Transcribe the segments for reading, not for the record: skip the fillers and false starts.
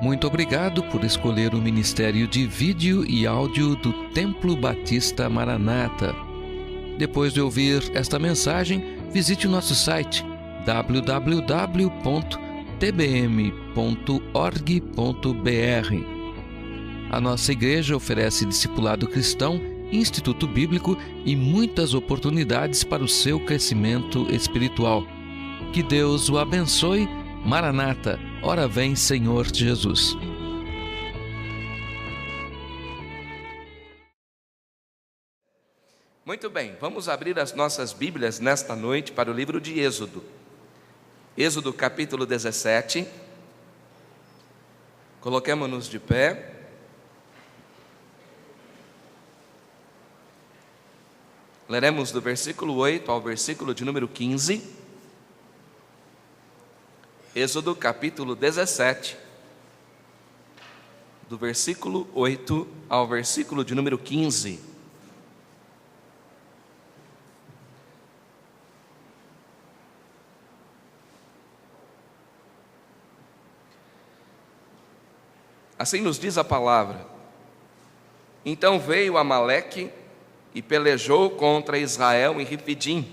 Muito obrigado por escolher o Ministério de Vídeo e Áudio do Templo Batista Maranata. Depois de ouvir esta mensagem, visite o nosso site www.tbm.org.br. A nossa igreja oferece discipulado cristão, instituto bíblico e muitas oportunidades para o seu crescimento espiritual. Que Deus o abençoe. Maranata, ora vem, Senhor Jesus. Muito bem, vamos abrir as nossas Bíblias nesta noite para o livro de Êxodo. Êxodo capítulo 17. Coloquemo-nos de pé. Leremos do versículo 8 ao versículo de número 15. Êxodo capítulo 17, do versículo 8 ao versículo de número 15. Assim nos diz a palavra: Então veio Amaleque e pelejou contra Israel em Refidim.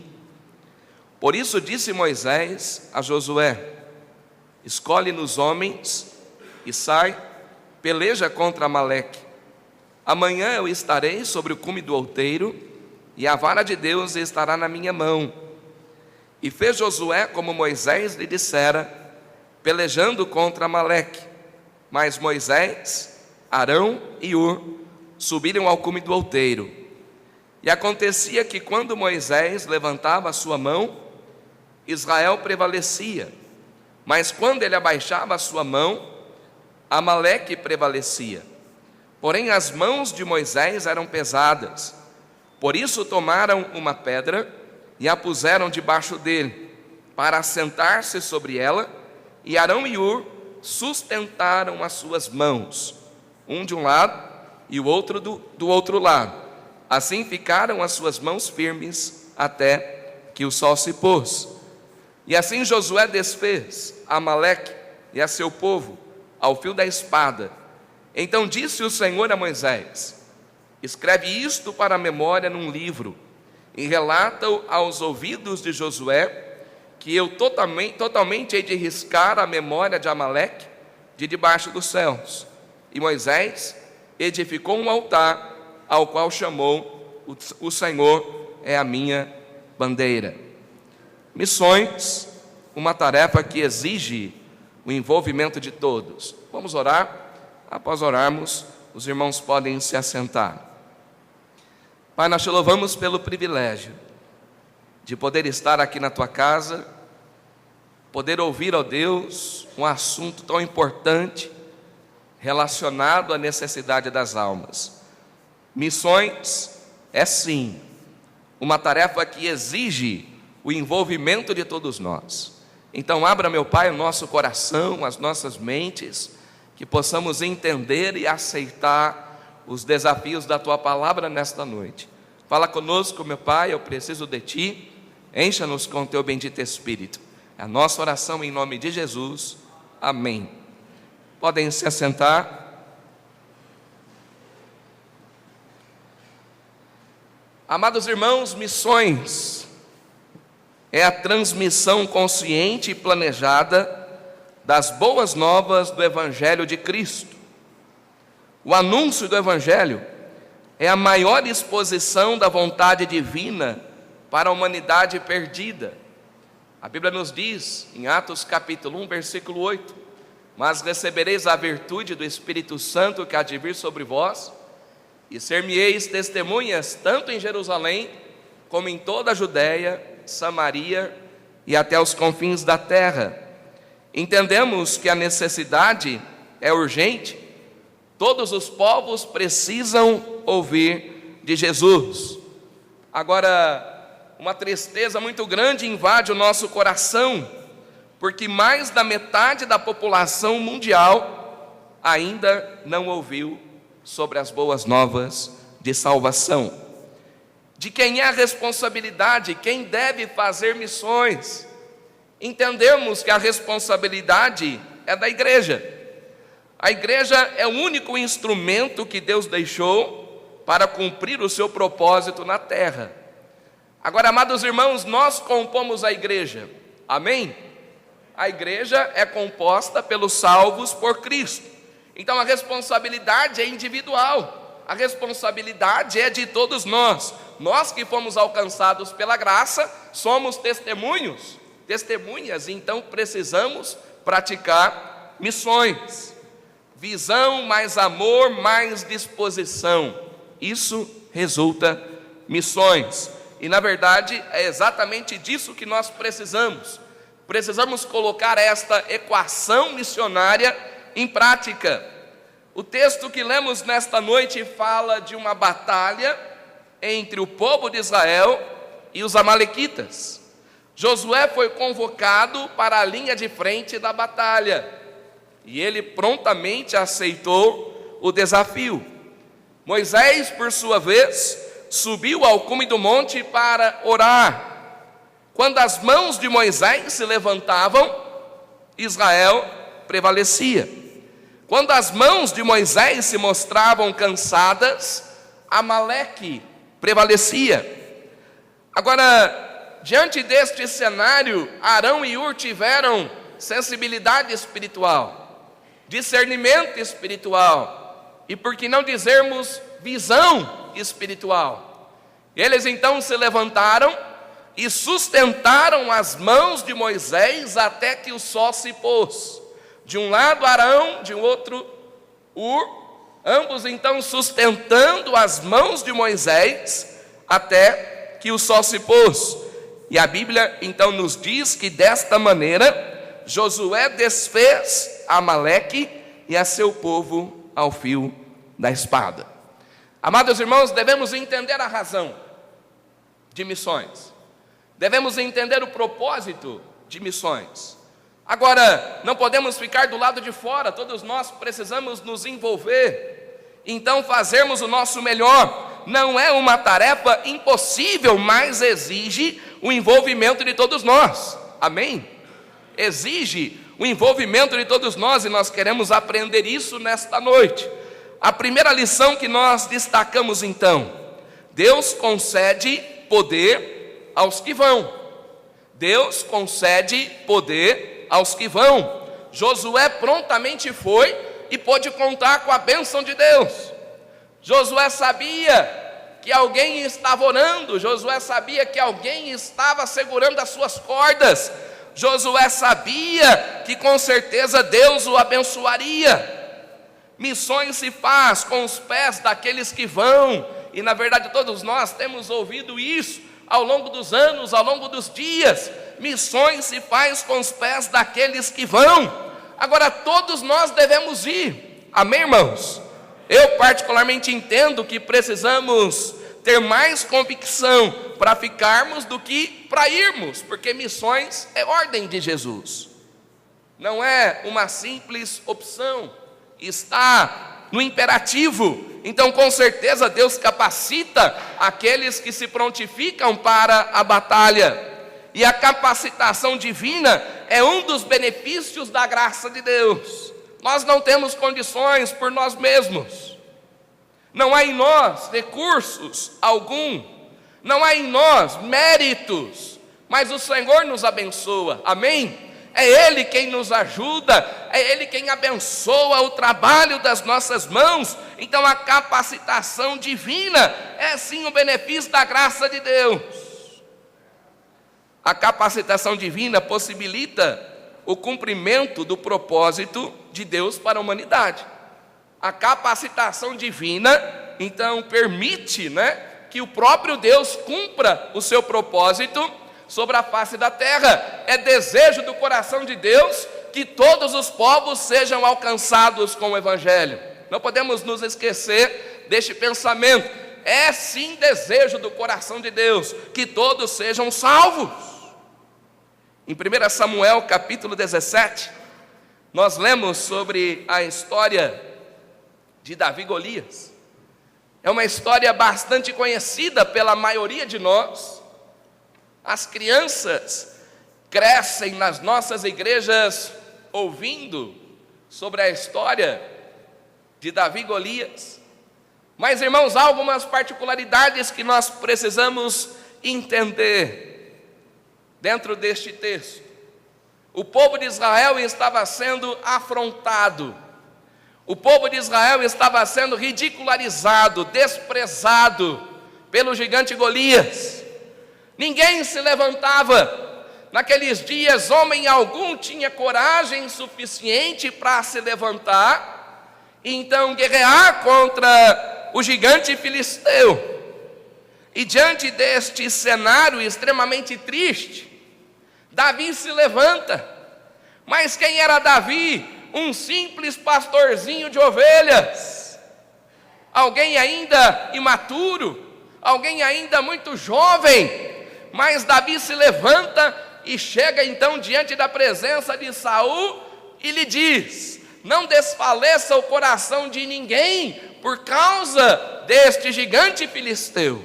Por isso disse Moisés a Josué: Escolhe-nos homens e sai, peleja contra Amaleque. Amanhã eu estarei sobre o cume do outeiro, e a vara de Deus estará na minha mão. E fez Josué como Moisés lhe dissera, pelejando contra Amaleque. Mas Moisés, Arão e Hur subiram ao cume do outeiro. E acontecia que quando Moisés levantava a sua mão, Israel prevalecia. Mas quando ele abaixava a sua mão, Amaleque prevalecia. Porém as mãos de Moisés eram pesadas. Por isso tomaram uma pedra e a puseram debaixo dele, para assentar-se sobre ela, e Arão e Hur sustentaram as suas mãos, um de um lado e o outro do outro lado. Assim ficaram as suas mãos firmes até que o sol se pôs. E assim Josué desfez Amaleque e a seu povo ao fio da espada. Então disse o Senhor a Moisés: Escreve isto para a memória num livro, e relata-o aos ouvidos de Josué, que eu totalmente hei de riscar a memória de Amaleque de debaixo dos céus. E Moisés edificou um altar, ao qual chamou: O Senhor é a minha bandeira. Missões, uma tarefa que exige o envolvimento de todos. Vamos orar? Após orarmos, os irmãos podem se assentar. Pai, nós te louvamos pelo privilégio de poder estar aqui na tua casa, poder ouvir, ó Deus, um assunto tão importante relacionado à necessidade das almas. Missões é sim uma tarefa que exige o envolvimento de todos nós. Então abra, meu Pai, o nosso coração, as nossas mentes, que possamos entender e aceitar os desafios da Tua Palavra nesta noite. Fala conosco, meu Pai, eu preciso de Ti, encha-nos com Teu bendito Espírito. É a nossa oração em nome de Jesus, amém. Podem se assentar. Amados irmãos, missões é a transmissão consciente e planejada das boas novas do Evangelho de Cristo. O anúncio do Evangelho é a maior exposição da vontade divina para a humanidade perdida. A Bíblia nos diz, em Atos capítulo 1, versículo 8, Mas recebereis a virtude do Espírito Santo que há de vir sobre vós, e ser-me-eis testemunhas tanto em Jerusalém, como em toda a Judéia, Samaria e até os confins da terra. Entendemos que a necessidade é urgente. Todos os povos precisam ouvir de Jesus. Agora, uma tristeza muito grande invade o nosso coração, porque mais da metade da população mundial ainda não ouviu sobre as boas novas de salvação. De quem é a responsabilidade? Quem deve fazer missões? Entendemos que a responsabilidade é da igreja. A igreja é o único instrumento que Deus deixou para cumprir o seu propósito na terra. Agora, amados irmãos, nós compomos a igreja, amém? A igreja é composta pelos salvos por Cristo. Então a responsabilidade é individual, a responsabilidade é de todos nós. Nós que fomos alcançados pela graça, somos testemunhas, então precisamos praticar missões. Visão mais amor, mais disposição, isso resulta missões. E na verdade é exatamente disso que nós precisamos. Precisamos colocar esta equação missionária em prática. O texto que lemos nesta noite fala de uma batalha entre o povo de Israel e os amalequitas. Josué foi convocado para a linha de frente da batalha e ele prontamente aceitou o desafio. Moisés, por sua vez, subiu ao cume do monte para orar. Quando as mãos de Moisés se levantavam, Israel prevalecia. Quando as mãos de Moisés se mostravam cansadas, Amaleque prevalecia. Agora, diante deste cenário, Arão e Hur tiveram sensibilidade espiritual, discernimento espiritual e, por que não dizermos, visão espiritual. Eles então se levantaram e sustentaram as mãos de Moisés até que o sol se pôs. De um lado Arão, de outro Hur, ambos então sustentando as mãos de Moisés até que o sol se pôs. E a Bíblia então nos diz que desta maneira Josué desfez Amaleque e a seu povo ao fio da espada. Amados irmãos, devemos entender a razão de missões. Devemos entender o propósito de missões. Agora, não podemos ficar do lado de fora, todos nós precisamos nos envolver, então fazermos o nosso melhor. Não é uma tarefa impossível, mas exige o envolvimento de todos nós, amém? Exige o envolvimento de todos nós e nós queremos aprender isso nesta noite. A primeira lição que nós destacamos então: Deus concede poder aos que vão. Deus concede poder aos que vão. Josué prontamente foi e pôde contar com a bênção de Deus. Josué sabia que alguém estava orando, Josué sabia que alguém estava segurando as suas cordas, Josué sabia que com certeza Deus o abençoaria. Missões se faz com os pés daqueles que vão, e na verdade todos nós temos ouvido isso ao longo dos anos, ao longo dos dias. Missões se faz com os pés daqueles que vão. Agora todos nós devemos ir, amém, irmãos? Eu particularmente entendo que precisamos ter mais convicção para ficarmos do que para irmos, porque missões é ordem de Jesus, não é uma simples opção, está no imperativo. Então com certeza Deus capacita aqueles que se prontificam para a batalha, e a capacitação divina é um dos benefícios da graça de Deus. Nós não temos condições por nós mesmos, não há em nós recursos algum, não há em nós méritos, mas o Senhor nos abençoa, amém? É Ele quem nos ajuda, é Ele quem abençoa o trabalho das nossas mãos. Então a capacitação divina é sim o benefício da graça de Deus. A capacitação divina possibilita o cumprimento do propósito de Deus para a humanidade. A capacitação divina, então, permite, que o próprio Deus cumpra o seu propósito sobre a face da terra. É desejo do coração de Deus que todos os povos sejam alcançados com o Evangelho. Não podemos nos esquecer deste pensamento. É sim desejo do coração de Deus que todos sejam salvos. Em 1 Samuel capítulo 17, nós lemos sobre a história de Davi e Golias. É uma história bastante conhecida pela maioria de nós. As crianças crescem nas nossas igrejas ouvindo sobre a história de Davi e Golias. Mas, irmãos, há algumas particularidades que nós precisamos entender dentro deste texto. O povo de Israel estava sendo afrontado. O povo de Israel estava sendo ridicularizado, desprezado pelo gigante Golias. Ninguém se levantava. Naqueles dias, homem algum tinha coragem suficiente para se levantar e então guerrear contra o gigante filisteu. E diante deste cenário extremamente triste, Davi se levanta. Mas quem era Davi? Um simples pastorzinho de ovelhas. Alguém ainda imaturo, alguém ainda muito jovem. Mas Davi se levanta e chega então diante da presença de Saul e lhe diz: não desfaleça o coração de ninguém por causa deste gigante filisteu.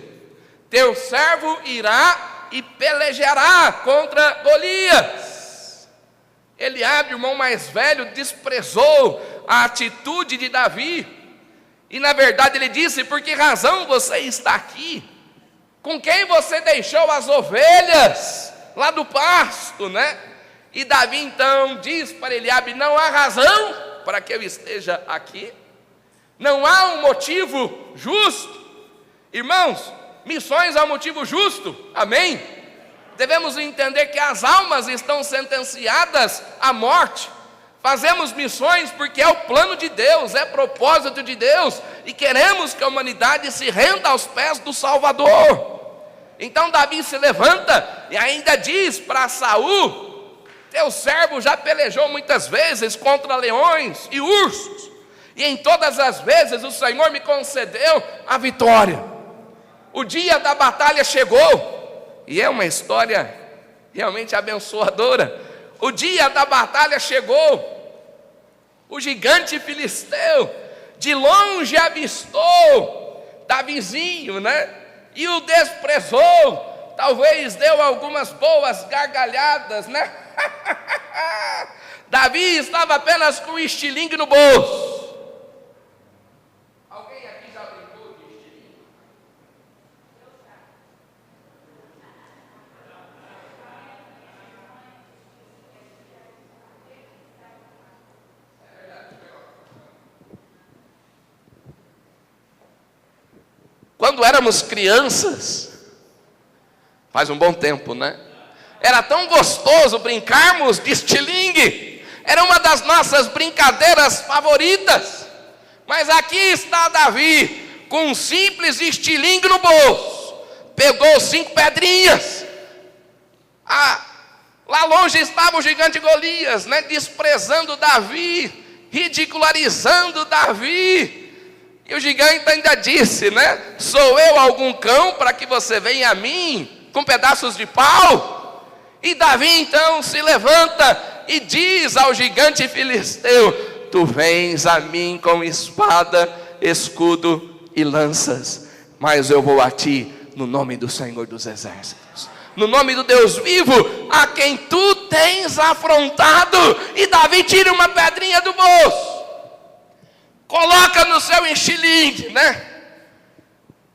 Teu servo irá e pelejará contra Golias. Eliabe, irmão mais velho, desprezou a atitude de Davi. E na verdade ele disse: por que razão você está aqui? Com quem você deixou as ovelhas lá do pasto, né? E Davi então diz para Eliabe: não há razão para que eu esteja aqui. Não há um motivo justo. Irmãos, missões é um motivo justo, amém? Devemos entender que as almas estão sentenciadas à morte. Fazemos missões porque é o plano de Deus, é propósito de Deus, e queremos que a humanidade se renda aos pés do Salvador. Então Davi se levanta e ainda diz para Saul: teu servo já pelejou muitas vezes contra leões e ursos, e em todas as vezes o Senhor me concedeu a vitória. O dia da batalha chegou, e é uma história realmente abençoadora. O dia da batalha chegou, o gigante filisteu de longe avistou Davizinho, né? E o desprezou, talvez deu algumas boas gargalhadas, né? Davi estava apenas com um estilingue no bolso. Alguém aqui já brincou de estilingue? Quando éramos crianças, faz um bom tempo, né? Era tão gostoso brincarmos de estilingue. Era uma das nossas brincadeiras favoritas. Mas aqui está Davi, com um simples estilingue no bolso. Pegou 5 pedrinhas. Lá longe estava o gigante Golias, né? Desprezando Davi, ridicularizando Davi. E o gigante ainda disse, né? Sou eu algum cão para que você venha a mim com pedaços de pau? E Davi então se levanta e diz ao gigante filisteu: tu vens a mim com espada, escudo e lanças, mas eu vou a ti no nome do Senhor dos Exércitos, no nome do Deus vivo, a quem tu tens afrontado. E Davi tira uma pedrinha do bolso, coloca no seu estilingue, né?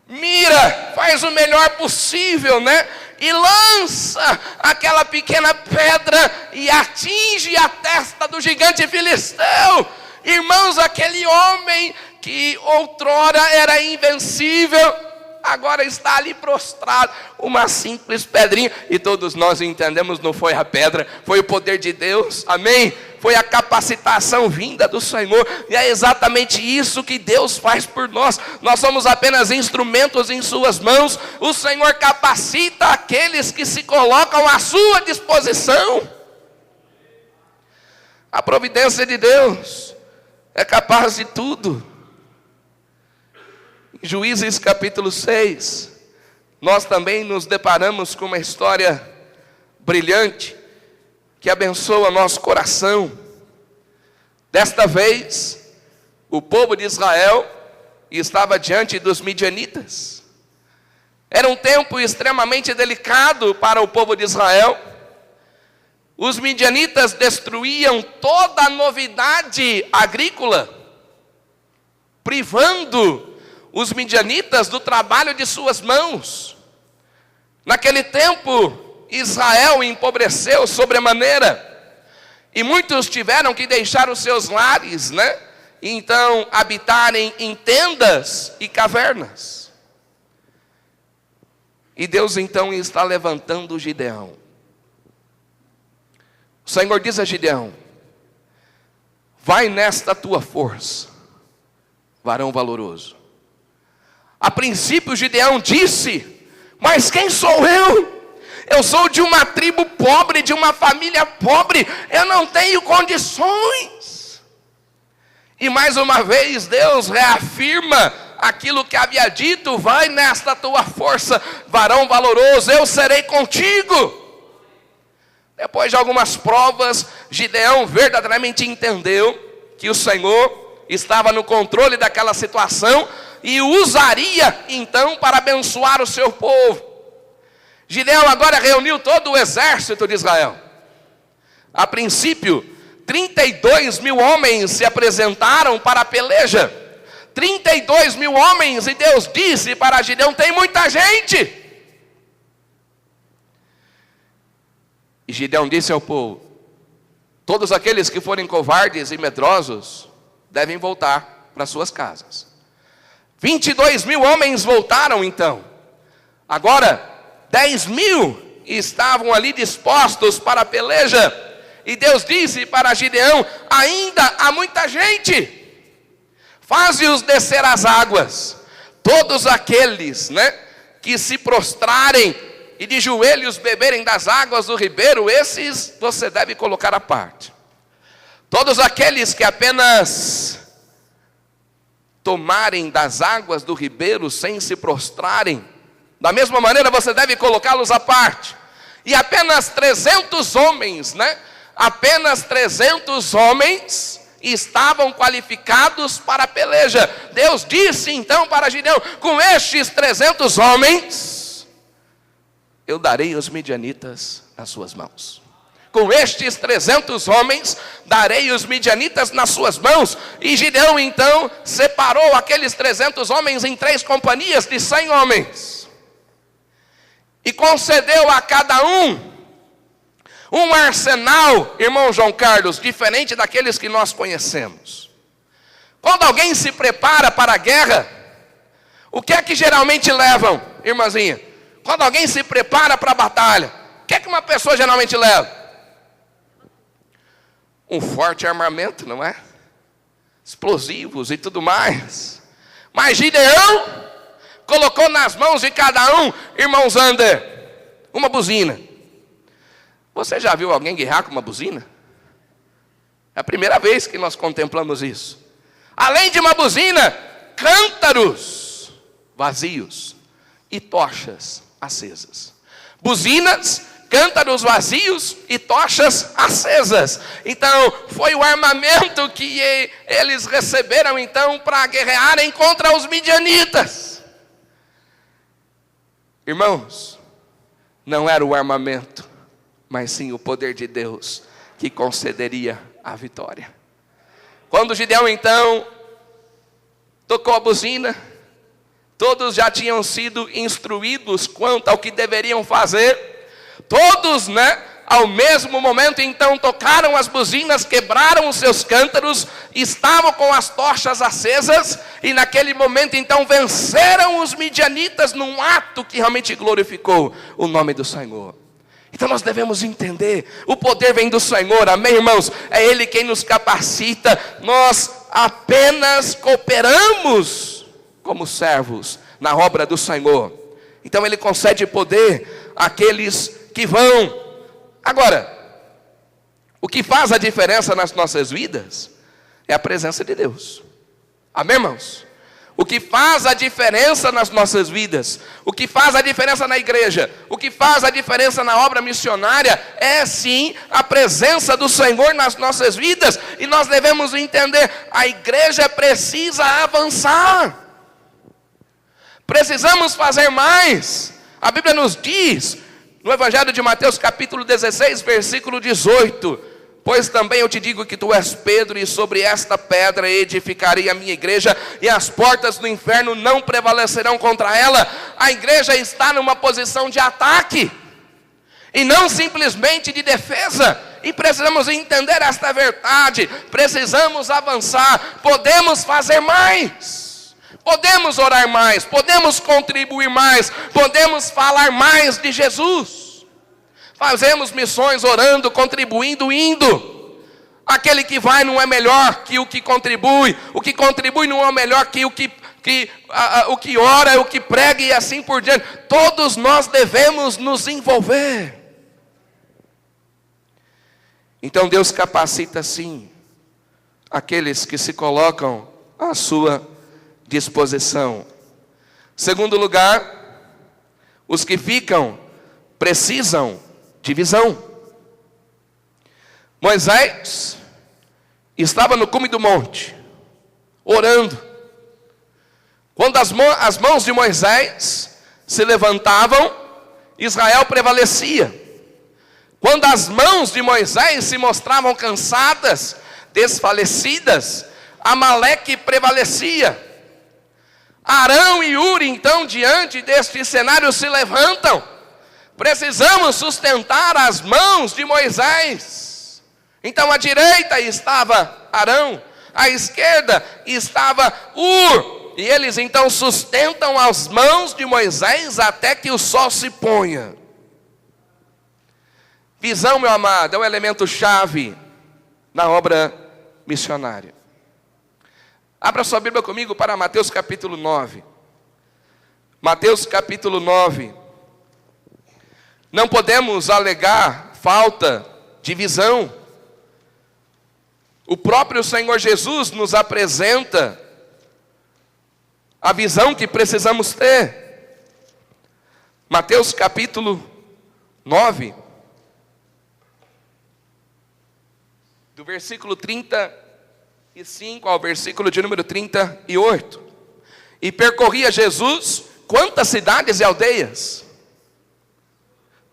Mira, faz o melhor possível, né? E lança aquela pequena pedra e atinge a testa do gigante filisteu. Irmãos, aquele homem que outrora era invencível, agora está ali prostrado, uma simples pedrinha. E todos nós entendemos, não foi a pedra, foi o poder de Deus, amém? Foi a capacitação vinda do Senhor. E é exatamente isso que Deus faz por nós. Nós somos apenas instrumentos em suas mãos. O Senhor capacita aqueles que se colocam à sua disposição. A providência de Deus é capaz de tudo. Em Juízes capítulo 6, nós também nos deparamos com uma história brilhante que abençoa nosso coração. Desta vez, o povo de Israel estava diante dos midianitas. Era um tempo extremamente delicado para o povo de Israel. Os midianitas destruíam toda a novidade agrícola. privando os midianitas do trabalho de suas mãos. Naquele tempo, Israel empobreceu sobremaneira, e muitos tiveram que deixar os seus lares, e então habitarem em tendas e cavernas. E Deus então está levantando Gideão. O Senhor diz a Gideão: vai nesta tua força, varão valoroso. A princípio Gideão disse: mas quem sou eu? Eu sou de uma tribo pobre, de uma família pobre, eu não tenho condições. E mais uma vez Deus reafirma aquilo que havia dito: vai nesta tua força, varão valoroso, eu serei contigo. Depois de algumas provas, Gideão verdadeiramente entendeu que o Senhor estava no controle daquela situação e usaria então para abençoar o seu povo. Gideão agora reuniu todo o exército de Israel. A princípio, 32 mil homens se apresentaram para a peleja. 32 mil homens, e Deus disse para Gideão: tem muita gente. E Gideão disse ao povo: todos aqueles que forem covardes e medrosos devem voltar para suas casas. 22 mil homens voltaram então. Agora 10 mil estavam ali dispostos para a peleja. E Deus disse para Gideão: ainda há muita gente. Faze-os descer as águas. Todos aqueles que se prostrarem e de joelhos beberem das águas do ribeiro, esses você deve colocar à parte. Todos aqueles que apenas tomarem das águas do ribeiro sem se prostrarem, da mesma maneira você deve colocá-los à parte. E apenas 300 homens, apenas 300 homens estavam qualificados para a peleja. Deus disse então para Gideão: com estes 300 homens, eu darei os midianitas nas suas mãos. Com estes 300 homens, darei os midianitas nas suas mãos. E Gideão então separou aqueles 300 homens em 3 companhias de 100 homens. E concedeu a cada um arsenal, irmão João Carlos, diferente daqueles que nós conhecemos. Quando alguém se prepara para a guerra, o que é que geralmente levam, irmãzinha? Quando alguém se prepara para a batalha, o que é que uma pessoa geralmente leva? Um forte armamento, não é? Explosivos e tudo mais. Mas Gideão colocou nas mãos de cada um, irmão Zander, uma buzina. Você já viu alguém guerrear com uma buzina? É a primeira vez que nós contemplamos isso. Além de uma buzina, cântaros vazios e tochas acesas. Buzinas, cântaros vazios e tochas acesas. Então, foi o armamento que eles receberam então para guerrearem contra os midianitas. Irmãos, não era o armamento, mas sim o poder de Deus que concederia a vitória. Quando Gideão então tocou a buzina, todos já tinham sido instruídos quanto ao que deveriam fazer. Todos, ao mesmo momento então tocaram as buzinas, quebraram os seus cântaros, estavam com as tochas acesas, e naquele momento então venceram os midianitas num ato que realmente glorificou o nome do Senhor. Então nós devemos entender, o poder vem do Senhor, amém, irmãos? É Ele quem nos capacita, nós apenas cooperamos como servos na obra do Senhor. Então Ele concede poder àqueles que vão. Agora, o que faz a diferença nas nossas vidas é a presença de Deus, amém, irmãos? O que faz a diferença nas nossas vidas, o que faz a diferença na igreja, o que faz a diferença na obra missionária, é sim a presença do Senhor nas nossas vidas. E nós devemos entender, a igreja precisa avançar, precisamos fazer mais. A Bíblia nos diz, no Evangelho de Mateus capítulo 16, versículo 18, Pois também eu te digo que tu és Pedro, e sobre esta pedra edificarei a minha igreja, e as portas do inferno não prevalecerão contra ela. A igreja está numa posição de ataque, e não simplesmente de defesa. E precisamos entender esta verdade, precisamos avançar, podemos fazer mais, podemos orar mais, podemos contribuir mais, podemos falar mais de Jesus. Fazemos missões orando, contribuindo, indo. Aquele que vai não é melhor que o que contribui não é melhor que o que ora, o que prega e assim por diante. Todos nós devemos nos envolver. Então Deus capacita sim aqueles que se colocam à sua disposição. Segundo lugar, os que ficam precisam de visão. Moisés estava no cume do monte, orando. Quando as mãos de Moisés se levantavam, Israel prevalecia. Quando as mãos de Moisés se mostravam cansadas, desfalecidas, Amaleque prevalecia. Arão e Uri, então, diante deste cenário, se levantam. Precisamos sustentar as mãos de Moisés. Então à direita estava Arão, à esquerda estava Ur. E eles então sustentam as mãos de Moisés até que o sol se ponha. Visão, meu amado, é um elemento chave na obra missionária. Abra sua Bíblia comigo para Mateus capítulo 9. Mateus capítulo 9. Não podemos alegar falta de visão. O próprio Senhor Jesus nos apresenta a visão que precisamos ter. Mateus capítulo 9, do versículo 35 ao versículo de número 38. E percorria Jesus quantas cidades e aldeias?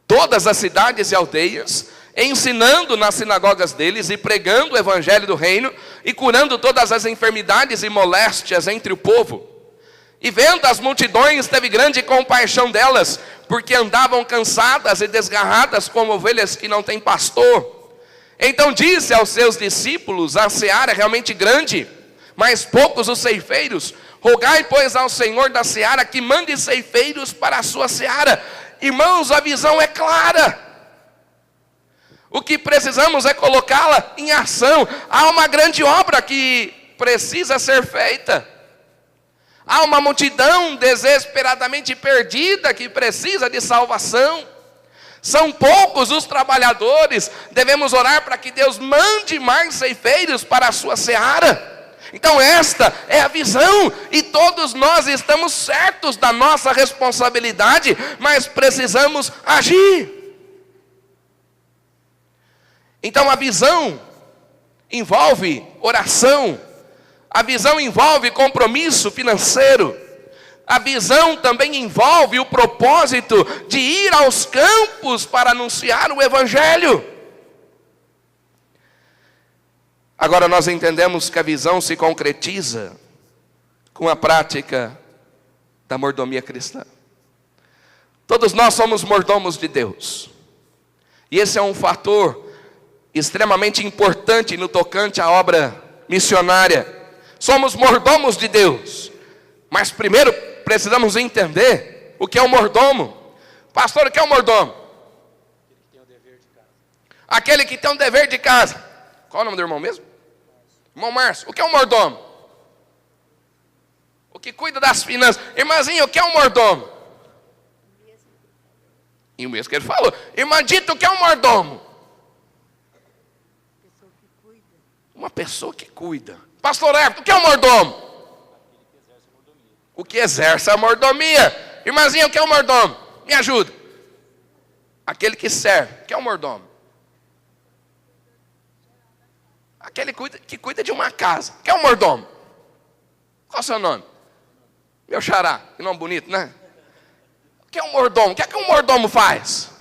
Todas as cidades e aldeias, ensinando nas sinagogas deles e pregando o evangelho do reino e curando todas as enfermidades e moléstias entre o povo. E vendo as multidões, teve grande compaixão delas, porque andavam cansadas e desgarradas como ovelhas que não têm pastor. Então disse aos seus discípulos: a seara é realmente grande, mas poucos os ceifeiros. Rogai, pois, ao Senhor da seara que mande ceifeiros para a sua seara. Irmãos, a visão é clara. O que precisamos é colocá-la em ação. Há uma grande obra que precisa ser feita. Há uma multidão desesperadamente perdida que precisa de salvação. São poucos os trabalhadores. Devemos orar para que Deus mande mais ceifeiros para a sua seara. Então esta é a visão, e todos nós estamos certos da nossa responsabilidade, mas precisamos agir. Então a visão envolve oração, a visão envolve compromisso financeiro, a visão também envolve o propósito de ir aos campos para anunciar o evangelho. Agora nós entendemos que a visão se concretiza com a prática da mordomia cristã. Todos nós somos mordomos de Deus. E esse é um fator extremamente importante no tocante à obra missionária. Somos mordomos de Deus. Mas primeiro precisamos entender o que é um mordomo. Pastor, o que é um mordomo? Aquele que tem um dever de casa. Qual é o nome do irmão mesmo? Irmão Márcio, o que é um mordomo? O que cuida das finanças. Irmãzinha, o que é um mordomo? E o mesmo que ele falou. Irmã Dita, o que é um mordomo? Uma pessoa que cuida. Pastor Everton, o que é um mordomo? O que exerce a mordomia. Irmãzinha, o que é um mordomo? Me ajuda. Aquele que serve. O que é um mordomo? Aquele que cuida de uma casa. Que é um mordomo? Qual é o seu nome? Meu xará. Que nome bonito, né? O que é um mordomo? O que é que um mordomo faz?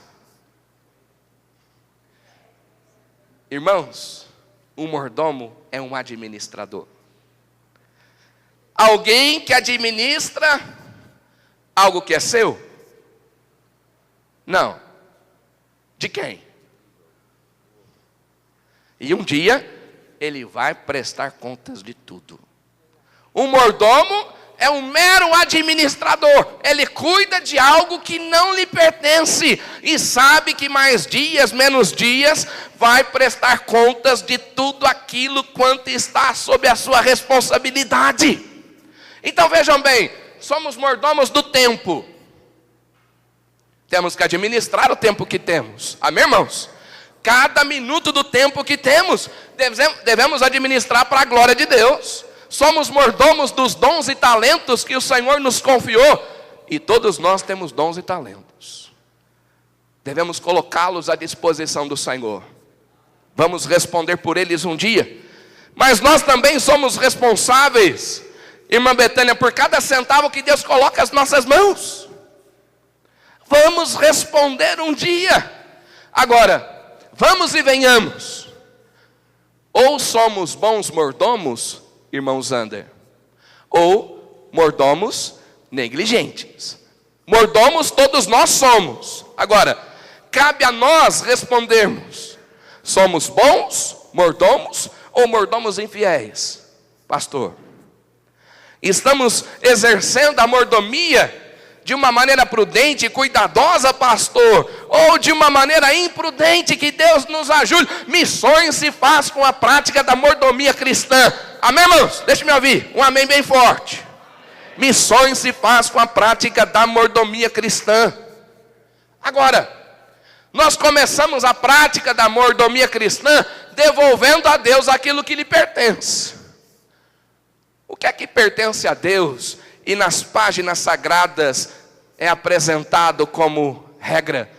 Irmãos, um mordomo é um administrador. Alguém que administra algo que é seu? Não. De quem? E um dia ele vai prestar contas de tudo. Um mordomo é um mero administrador. Ele cuida de algo que não lhe pertence e sabe que mais dias, menos dias, vai prestar contas de tudo aquilo quanto está sob a sua responsabilidade. Então vejam bem, somos mordomos do tempo. Temos que administrar o tempo que temos. Amém, irmãos? Cada minuto do tempo que temos, devemos administrar para a glória de Deus. Somos mordomos dos dons e talentos que o Senhor nos confiou. E todos nós temos dons e talentos. Devemos colocá-los à disposição do Senhor. Vamos responder por eles um dia. Mas nós também somos responsáveis, irmã Betânia, por cada centavo que Deus coloca às nossas mãos. Vamos responder um dia. Agora, vamos e venhamos. Ou somos bons mordomos, irmão Zander, ou mordomos negligentes. Mordomos todos nós somos. Agora, cabe a nós respondermos: somos bons mordomos ou mordomos infiéis? Pastor, estamos exercendo a mordomia de uma maneira prudente e cuidadosa, pastor, ou de uma maneira imprudente? Que Deus nos ajude. Missões se faz com a prática da mordomia cristã. Amém, irmãos? Deixa-me ouvir, um amém bem forte. Missões se faz com a prática da mordomia cristã. Agora, nós começamos a prática da mordomia cristã devolvendo a Deus aquilo que lhe pertence. O que é que pertence a Deus e nas páginas sagradas é apresentado como regra,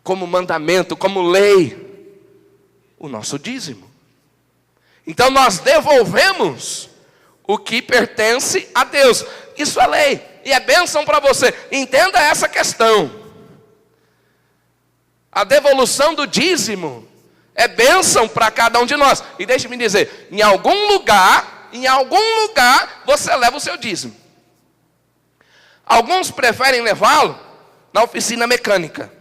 como mandamento, como lei? O nosso dízimo. Então nós devolvemos o que pertence a Deus. Isso é lei e é bênção para você. Entenda essa questão. A devolução do dízimo é bênção para cada um de nós. E deixe-me dizer, em algum lugar você leva o seu dízimo. Alguns preferem levá-lo na oficina mecânica.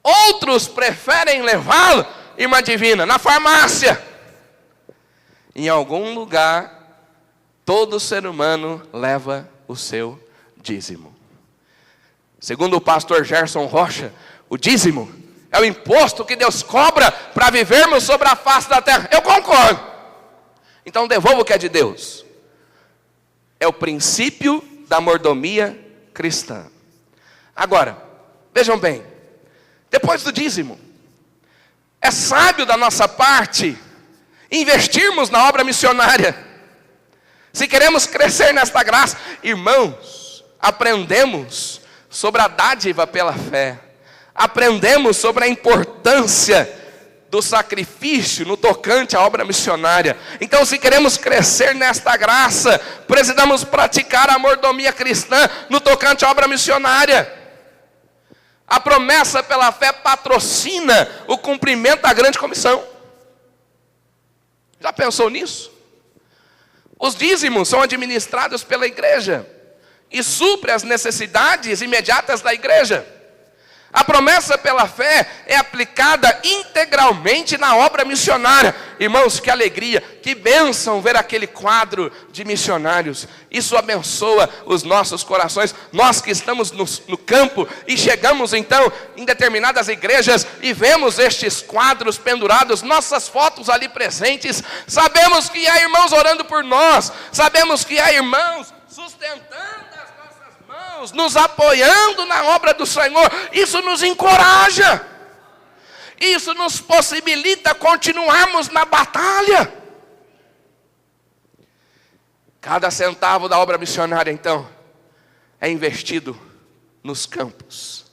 Outros preferem levá-lo, irmã divina, na farmácia. Em algum lugar, todo ser humano leva o seu dízimo. Segundo o pastor Gerson Rocha, o dízimo é o imposto que Deus cobra para vivermos sobre a face da terra. Eu concordo. Então devolva o que é de Deus. É o princípio da mordomia cristã. Agora, vejam bem, depois do dízimo, é sábio da nossa parte investirmos na obra missionária. Se queremos crescer nesta graça, irmãos, aprendemos sobre a dádiva pela fé. Aprendemos sobre a importância do sacrifício no tocante à obra missionária. Então, se queremos crescer nesta graça, precisamos praticar a mordomia cristã no tocante à obra missionária. A promessa pela fé patrocina o cumprimento da grande comissão. Já pensou nisso? Os dízimos são administrados pela igreja e supre as necessidades imediatas da igreja. A promessa pela fé é aplicada integralmente na obra missionária. Irmãos, que alegria, que bênção ver aquele quadro de missionários. Isso abençoa os nossos corações. Nós que estamos no campo e chegamos então em determinadas igrejas e vemos estes quadros pendurados, nossas fotos ali presentes, sabemos que há irmãos orando por nós, sabemos que há irmãos sustentando, nos apoiando na obra do Senhor. Isso nos encoraja. Isso nos possibilita continuarmos na batalha. Cada centavo da obra missionária, então, é investido nos campos.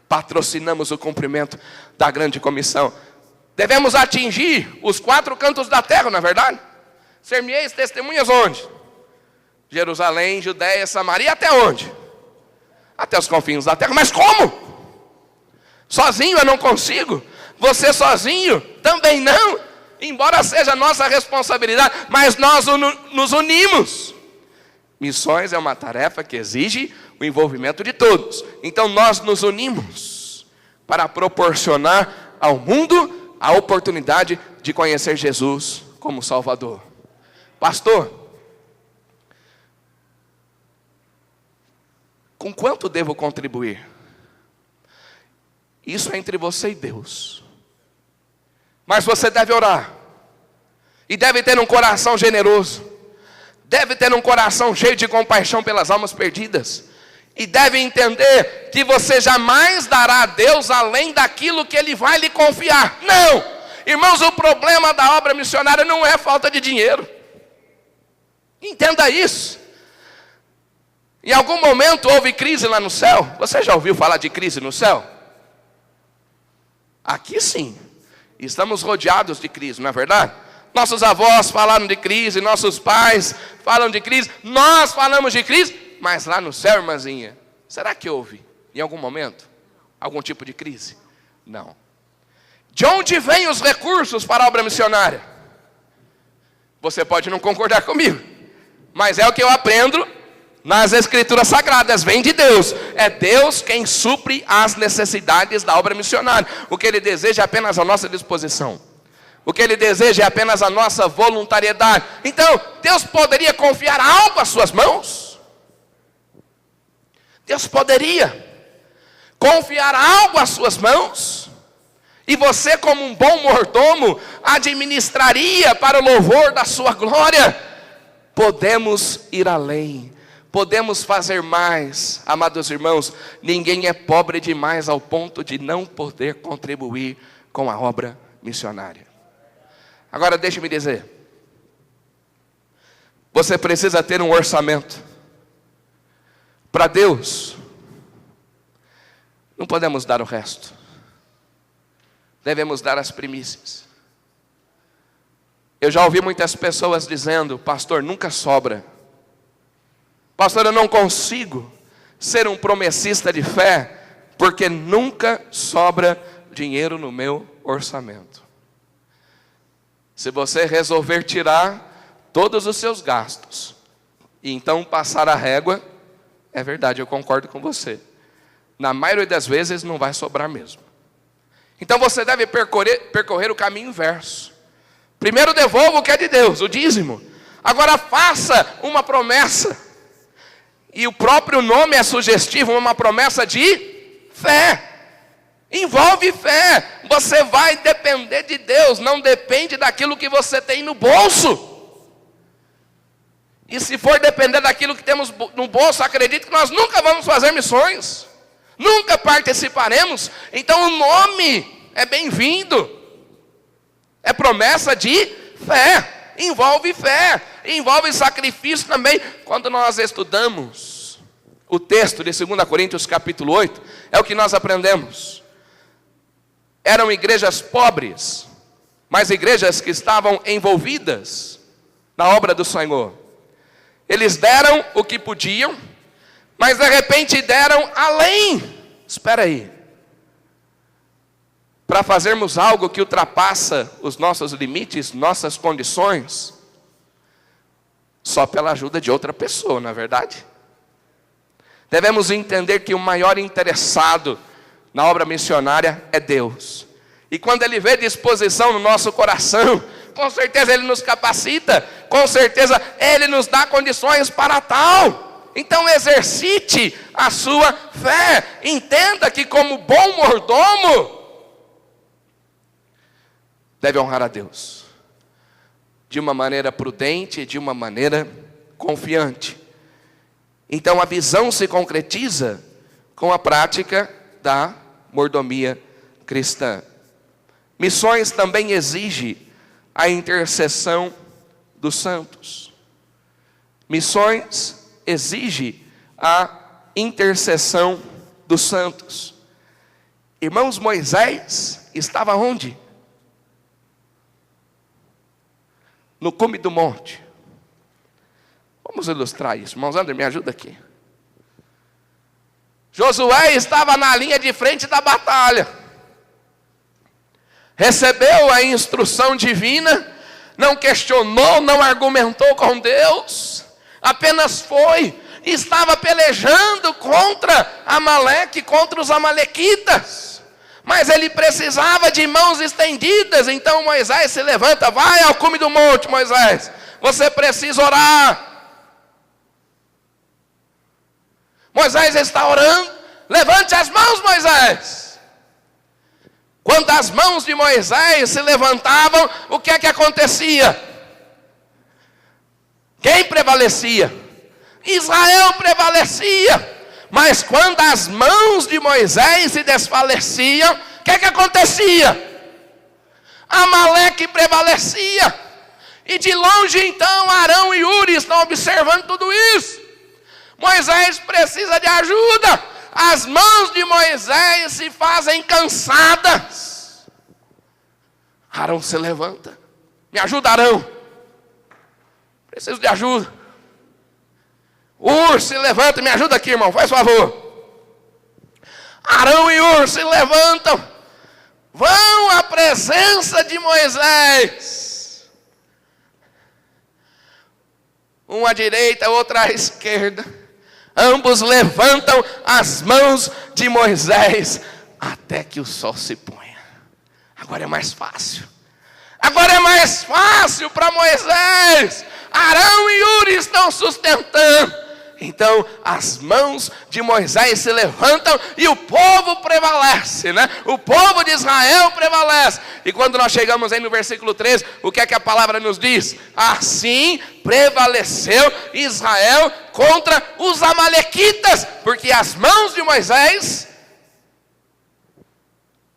Patrocinamos o cumprimento da grande comissão. Devemos atingir os 4 cantos da terra, não é verdade? Ser-me-eis testemunhas onde? Jerusalém, Judeia, Samaria, até onde? Até os confins da terra. Mas como? Sozinho eu não consigo. Você sozinho? Também não. Embora seja nossa responsabilidade, mas nós nos unimos. Missões é uma tarefa que exige o envolvimento de todos. Então nós nos unimos para proporcionar ao mundo a oportunidade de conhecer Jesus como Salvador. Pastor, com quanto devo contribuir? Isso é entre você e Deus. Mas você deve orar. E deve ter um coração generoso. Deve ter um coração cheio de compaixão pelas almas perdidas. E deve entender que você jamais dará a Deus além daquilo que Ele vai lhe confiar. Não! Irmãos, o problema da obra missionária não é falta de dinheiro. Entenda isso. Em algum momento houve crise lá no céu. Você já ouviu falar de crise no céu? Aqui sim. Estamos rodeados de crise, não é verdade? Nossos avós falaram de crise, nossos pais falam de crise, nós falamos de crise, mas lá no céu, irmãzinha, será que houve, em algum momento, algum tipo de crise? Não. De onde vêm os recursos para a obra missionária? Você pode não concordar comigo, mas é o que eu aprendo nas Escrituras Sagradas, vem de Deus. É Deus quem supre as necessidades da obra missionária. O que Ele deseja é apenas a nossa disposição. O que Ele deseja é apenas a nossa voluntariedade. Então, Deus poderia confiar algo às suas mãos? Deus poderia confiar algo às suas mãos? E você, como um bom mordomo, administraria para o louvor da sua glória? Podemos ir além. Podemos fazer mais, amados irmãos. Ninguém é pobre demais ao ponto de não poder contribuir com a obra missionária. Agora deixe-me dizer, você precisa ter um orçamento. Para Deus, não podemos dar o resto. Devemos dar as primícias. Eu já ouvi muitas pessoas dizendo, pastor, nunca sobra. Pastor, eu não consigo ser um promessista de fé, porque nunca sobra dinheiro no meu orçamento. Se você resolver tirar todos os seus gastos, e então passar a régua, é verdade, eu concordo com você. Na maioria das vezes não vai sobrar mesmo. Então você deve percorrer o caminho inverso. Primeiro devolva o que é de Deus, o dízimo. Agora faça uma promessa. E o próprio nome é sugestivo, uma promessa de fé. Envolve fé. Você vai depender de Deus, não depende daquilo que você tem no bolso. E se for depender daquilo que temos no bolso, acredito que nós nunca vamos fazer missões. Nunca participaremos. Então o nome é bem-vindo. É promessa de fé. Envolve fé, envolve sacrifício também. Quando nós estudamos o texto de 2 Coríntios capítulo 8, é o que nós aprendemos. Eram igrejas pobres, mas igrejas que estavam envolvidas na obra do Senhor. Eles deram o que podiam, mas de repente deram além. Espera aí. Para fazermos algo que ultrapassa os nossos limites, nossas condições, só pela ajuda de outra pessoa, não é verdade? Devemos entender que o maior interessado na obra missionária é Deus. E quando Ele vê disposição no nosso coração, com certeza Ele nos capacita, com certeza Ele nos dá condições para tal. Então exercite a sua fé. Entenda que como bom mordomo, deve honrar a Deus, de uma maneira prudente, de uma maneira confiante. Então a visão se concretiza com a prática da mordomia cristã. Missões também exige a intercessão dos santos. Missões exige a intercessão dos santos. Irmãos, Moisés estava onde? No cume do monte. Vamos ilustrar isso. Irmãos, André, me ajuda aqui. Josué estava na linha de frente da batalha. recebeu a instrução divina, não questionou, não argumentou com Deus, apenas foi, estava pelejando contra Amaleque, contra os amalequitas, mas ele precisava de mãos estendidas. Então Moisés se levanta, vai ao cume do monte, Moisés, você precisa orar. Moisés está orando, levante as mãos, Moisés. Quando as mãos de Moisés se levantavam, o que é que acontecia? Quem prevalecia? Israel prevalecia. Mas quando as mãos de Moisés se desfaleciam, o que é que acontecia? Amaleque prevalecia. E de longe então Arão e Uri estão observando tudo isso. Moisés precisa de ajuda. As mãos de Moisés se fazem cansadas. Arão se levanta. Me ajuda, Arão. Preciso de ajuda. Ur se levanta. Me ajuda aqui, irmão. Faz favor. Arão e Ur se levantam. Vão à presença de Moisés. Um à direita, outro à esquerda. Ambos levantam as mãos de Moisés até que o sol se ponha. Agora é mais fácil. Agora é mais fácil para Moisés. Arão e Uri estão sustentando. Então as mãos de Moisés se levantam e o povo prevalece, né? O povo de Israel prevalece. E quando nós chegamos aí no versículo 13, o que é que a palavra nos diz? Assim prevaleceu Israel contra os amalequitas, porque as mãos de Moisés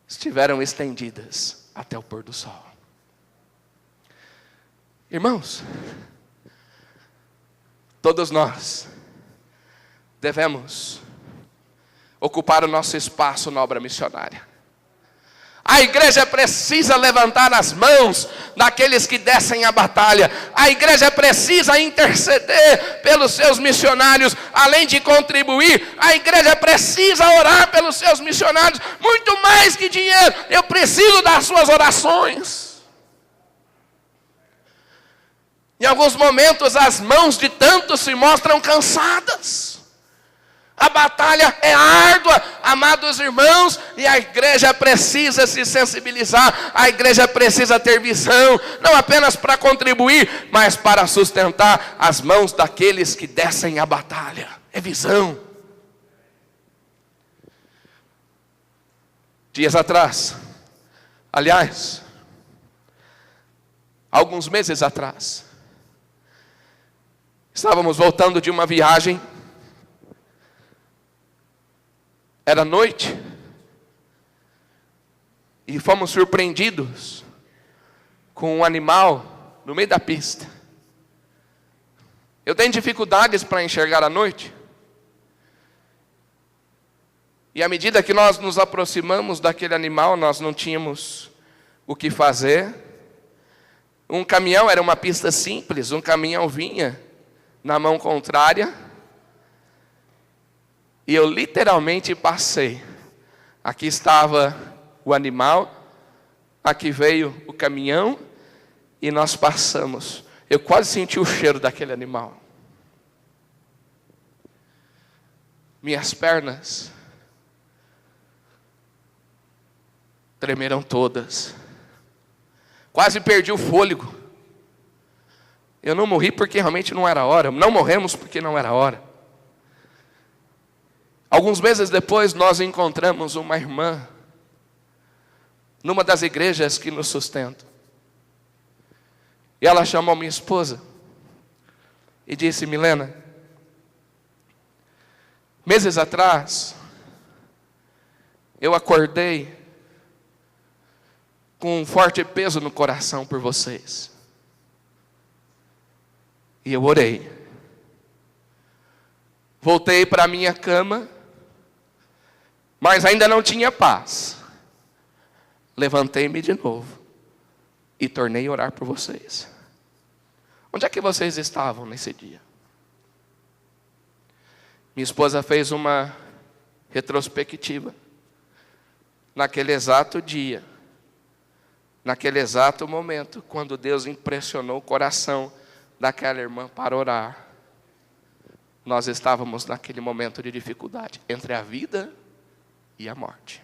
estiveram estendidas até o pôr do sol. Irmãos, todos nós devemos ocupar o nosso espaço na obra missionária. A igreja precisa levantar as mãos daqueles que descem a batalha. A igreja precisa interceder pelos seus missionários, além de contribuir. A igreja precisa orar pelos seus missionários, muito mais que dinheiro. Eu preciso das suas orações. Em alguns momentos as mãos de tantos se mostram cansadas. A batalha é árdua, amados irmãos, e a igreja precisa se sensibilizar, a igreja precisa ter visão, não apenas para contribuir, mas para sustentar as mãos daqueles que descem a batalha. É visão. Dias atrás, aliás, alguns meses atrás, estávamos voltando de uma viagem. Era noite. E fomos surpreendidos com um animal no meio da pista. Eu tenho dificuldades para enxergar à noite. E à medida que nós nos aproximamos daquele animal, nós não tínhamos o que fazer. Um caminhão, era uma pista simples, um caminhão vinha na mão contrária. E eu literalmente passei. Aqui estava o animal, aqui veio o caminhão e nós passamos. Eu quase senti o cheiro daquele animal. Minhas pernas tremeram todas. Quase perdi o fôlego. Eu não morri porque realmente não era hora. Não morremos porque não era hora. Alguns meses depois, nós encontramos uma irmã numa das igrejas que nos sustentam. E ela chamou minha esposa e disse: Milena, meses atrás, eu acordei com um forte peso no coração por vocês. E eu orei. Voltei para a minha cama, mas ainda não tinha paz. Levantei-me de novo e tornei a orar por vocês. Onde é que vocês estavam nesse dia? Minha esposa fez uma retrospectiva. Naquele exato dia, naquele exato momento, quando Deus impressionou o coração daquela irmã para orar, nós estávamos naquele momento de dificuldade, entre a vida e a morte.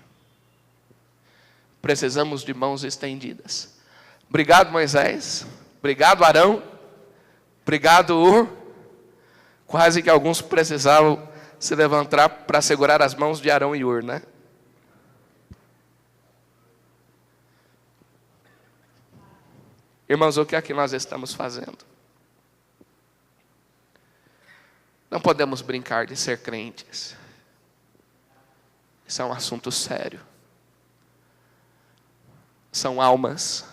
Precisamos de mãos estendidas. Obrigado, Moisés. Obrigado, Arão. Obrigado, Ur. Quase que alguns precisavam se levantar para segurar as mãos de Arão e Ur, né? Irmãos, o que é que nós estamos fazendo? Não podemos brincar de ser crentes. Isso é um assunto sério. São almas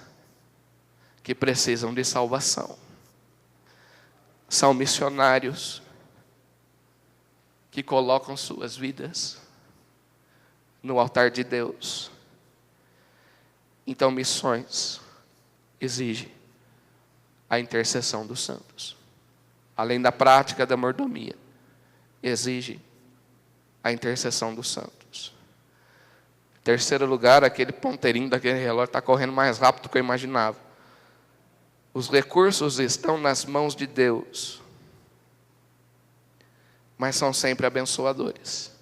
que precisam de salvação. São missionários que colocam suas vidas no altar de Deus. Então, missões exige a intercessão dos santos. Além da prática da mordomia, exige a intercessão dos santos. Em terceiro lugar, aquele ponteirinho daquele relógio está correndo mais rápido do que eu imaginava. Os recursos estão nas mãos de Deus, mas são sempre abençoadores.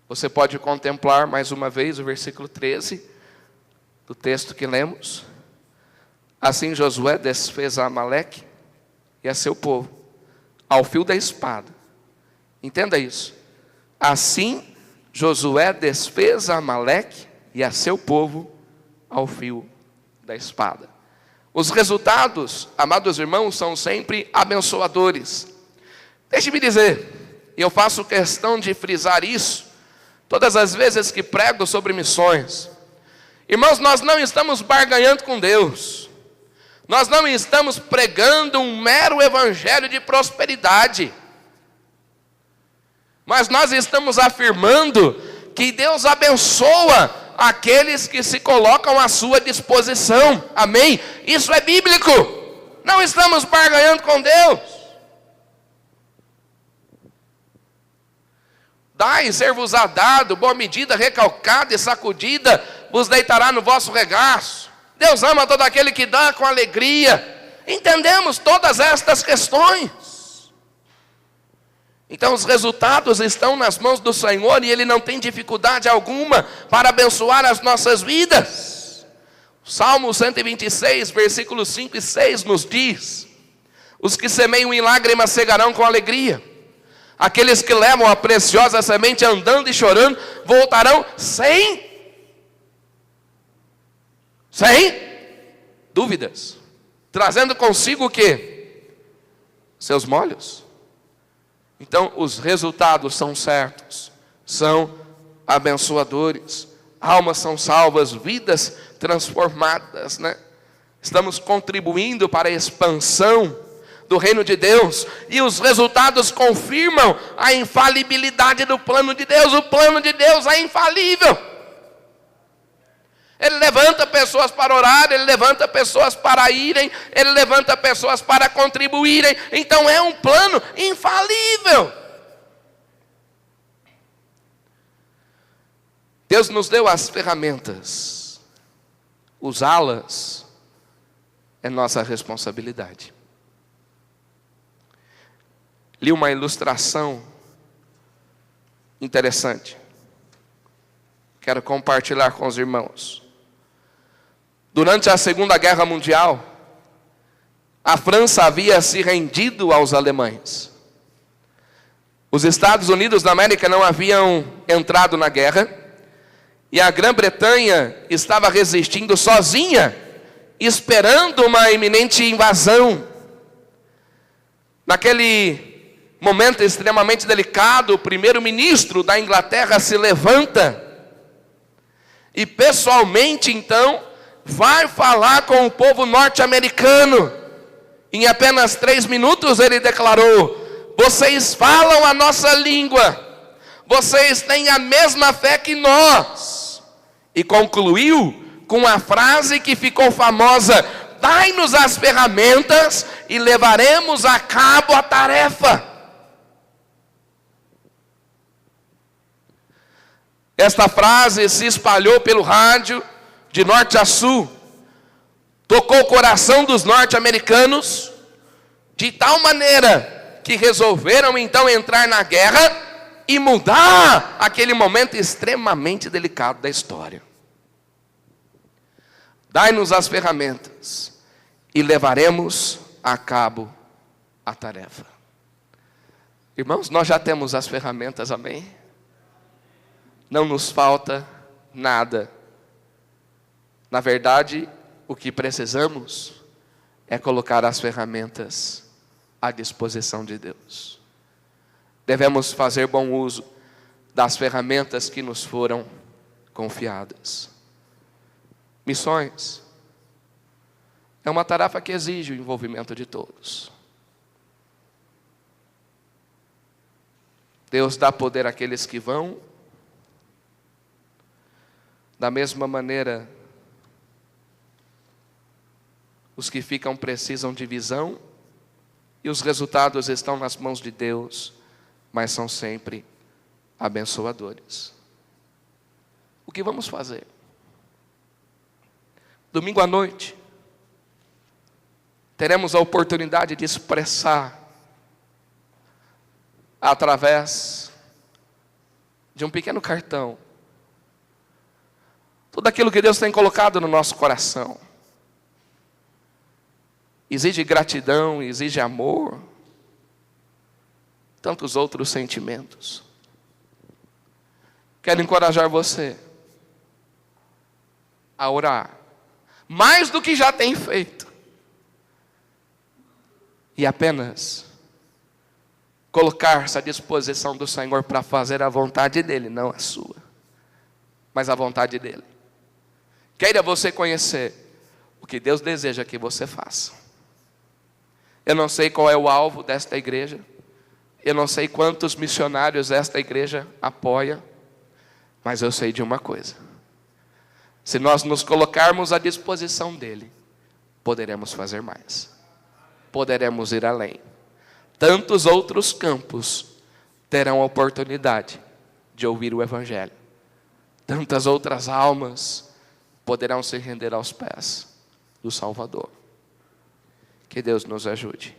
Você pode contemplar mais uma vez o versículo 13 do texto que lemos. Assim Josué desfez a Amaleque e a seu povo ao fio da espada. Entenda isso. Assim Josué desfez a Amaleque e a seu povo ao fio da espada. Os resultados, amados irmãos, são sempre abençoadores. Deixe-me dizer, e eu faço questão de frisar isso todas as vezes que prego sobre missões. Irmãos, nós não estamos barganhando com Deus. Nós não estamos pregando um mero evangelho de prosperidade. Mas nós estamos afirmando que Deus abençoa aqueles que se colocam à sua disposição. Amém? Isso é bíblico. Não estamos barganhando com Deus. Dai, ser-vos-á dado, boa medida, recalcada e sacudida, vos deitará no vosso regaço. Deus ama todo aquele que dá com alegria. Entendemos todas estas questões. Então os resultados estão nas mãos do Senhor e Ele não tem dificuldade alguma para abençoar as nossas vidas. O Salmo 126, versículos 5 e 6 nos diz: os que semeiam em lágrimas cegarão com alegria. Aqueles que levam a preciosa semente andando e chorando voltarão sem dúvidas, trazendo consigo o quê? Seus molhos. Então os resultados são certos, são abençoadores, almas são salvas, vidas transformadas, né? Estamos contribuindo para a expansão do reino de Deus, e os resultados confirmam a infalibilidade do plano de Deus. O plano de Deus é infalível. Ele levanta pessoas para orar, Ele levanta pessoas para irem, Ele levanta pessoas para contribuírem. Então é um plano infalível. Deus nos deu as ferramentas. Usá-las é nossa responsabilidade. Li uma ilustração interessante. Quero compartilhar com os irmãos. Durante a Segunda Guerra Mundial, a França havia se rendido aos alemães. Os Estados Unidos da América não haviam entrado na guerra, e a Grã-Bretanha estava resistindo sozinha, esperando uma iminente invasão. Naquele momento extremamente delicado, o primeiro-ministro da Inglaterra se levanta e pessoalmente então vai falar com o povo norte-americano. Em apenas 3 minutos ele declarou: vocês falam a nossa língua, vocês têm a mesma fé que nós. E concluiu com a frase que ficou famosa: dai-nos as ferramentas e levaremos a cabo a tarefa. Esta frase se espalhou pelo rádio, de norte a sul, tocou o coração dos norte-americanos, de tal maneira que resolveram então entrar na guerra e mudar aquele momento extremamente delicado da história. Dai-nos as ferramentas e levaremos a cabo a tarefa. Irmãos, nós já temos as ferramentas, amém? Não nos falta nada. Na verdade, o que precisamos é colocar as ferramentas à disposição de Deus. Devemos fazer bom uso das ferramentas que nos foram confiadas. Missões é uma tarefa que exige o envolvimento de todos. Deus dá poder àqueles que vão. Da mesma maneira, os que ficam precisam de visão, e os resultados estão nas mãos de Deus, mas são sempre abençoadores. O que vamos fazer? Domingo à noite, teremos a oportunidade de expressar, através de um pequeno cartão, tudo aquilo que Deus tem colocado no nosso coração. Exige gratidão, exige amor, tantos outros sentimentos. Quero encorajar você a orar, mais do que já tem feito, e apenas colocar-se à disposição do Senhor para fazer a vontade dEle, não a sua, mas a vontade dEle. Queira você conhecer o que Deus deseja que você faça. Eu não sei qual é o alvo desta igreja, eu não sei quantos missionários esta igreja apoia, mas eu sei de uma coisa: se nós nos colocarmos à disposição dEle, poderemos fazer mais, poderemos ir além. Tantos outros campos terão a oportunidade de ouvir o Evangelho, tantas outras almas poderão se render aos pés do Salvador. Que Deus nos ajude.